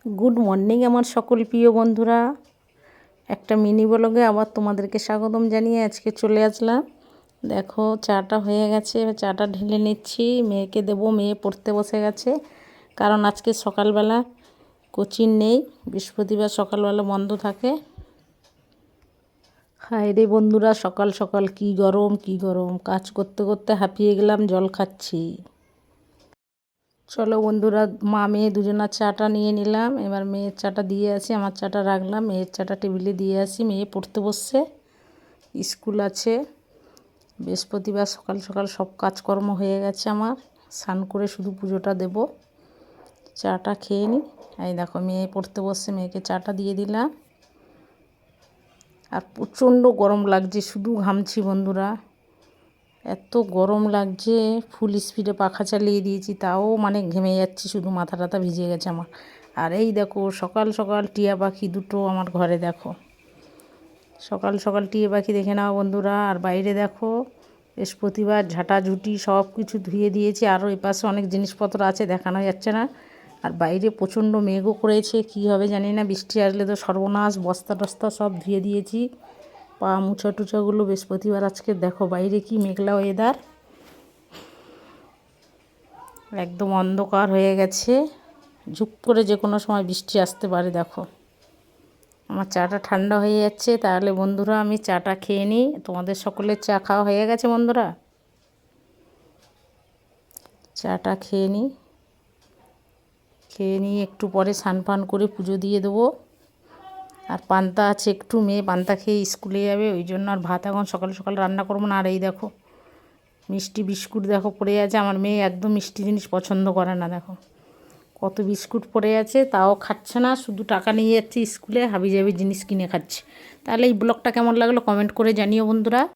Good morning আমার সকল প্রিয় বন্ধুরা, একটা মিনি ব্লগে আবার তোমাদেরকে স্বাগতম জানিয়ে আজকে চলে আসলাম। দেখো চাটা হয়ে গেছে, চাটা ঢেলে নিচ্ছি, মেয়েকে দেবো। মেয়ে পড়তে বসে গেছে, কারণ আজকে সকালবেলা কোচিং নেই, বৃহস্পতিবার সকালবেলা বন্ধ থাকে। হায় রে বন্ধুরা, সকাল সকাল কি গরম কি গরম, কাজ করতে করতে হাঁপিয়ে গেলাম, জল খাচ্ছি। চলো বন্ধুরা, মা মেয়ে দুজনার চাটা নিয়ে নিলাম। এবার মেয়ের চাটা দিয়ে আসি, আমার চাটা রাখলাম, মেয়ের চাটা টেবিলে দিয়ে আসি। মেয়ে পড়তে বসছে, স্কুল আছে। বৃহস্পতিবার সকাল সকাল সব কাজকর্ম হয়ে গেছে আমার, স্নান করে শুধু পুজোটা দেব। চাটা খেয়ে নিই। এই দেখো মেয়ে পড়তে বসছে, মেয়েকে চাটা দিয়ে দিলাম। আর প্রচণ্ড গরম লাগছে, শুধু ঘামছি বন্ধুরা, এত গরম লাগছে। ফুল স্পিডে পাখা চালিয়ে দিয়েছি, তাও মানে ঘেমে যাচ্ছি, শুধু মাথা টাথা ভিজে গেছে আমার। আর এই দেখো সকাল সকাল টিয়া পাখি দুটো আমার ঘরে, দেখো সকাল সকাল টিয়া পাখি দেখে নাও বন্ধুরা। আর বাইরে দেখো বৃহস্পতিবার ঝাঁটাঝুটি সব কিছু ধুয়ে দিয়েছি, আরও এপাশে অনেক জিনিসপত্র আছে, দেখানো যাচ্ছে না। আর বাইরে প্রচণ্ড মেঘও করেছে, কী হবে জানি না, বৃষ্টি আসলে তো সর্বনাশ। বস্তা টস্তা সব ধুয়ে দিয়েছি, পা মুছা টুচাগুলো। বৃহস্পতিবার আজকে দেখো বাইরে কি মেঘলা ওয়েদার, একদম অন্ধকার হয়ে গেছে, ঝুপ করে যে কোনো সময় বৃষ্টি আসতে পারে। দেখো আমার চাটা ঠান্ডা হয়ে যাচ্ছে। তাহলে বন্ধুরা আমি চাটা খেয়ে নিই। তোমাদের সকলের চা খাওয়া হয়ে গেছে বন্ধুরা? চাটা খেয়ে নিই, খেয়ে নিয়ে একটু পরে স্নান পান করে পুজো দিয়ে দেবো। আর পান্তা আছে একটু, মেয়ে পান্তা খেয়ে স্কুলে যাবে, ওই জন্য আর ভাত এখন সকাল সকাল রান্না করবো না। আর এই দেখো মিষ্টি বিস্কুট দেখো পড়ে আছে, আমার মেয়ে একদম মিষ্টি জিনিস পছন্দ করে না। দেখো কত বিস্কুট পড়ে আছে, তাও খাচ্ছে না, শুধু টাকা নিয়ে যাচ্ছে স্কুলে, হাবিজাবি জিনিস কিনে খাচ্ছে। তাহলে এই ব্লগটা কেমন লাগলো কমেন্ট করে জানিও বন্ধুরা।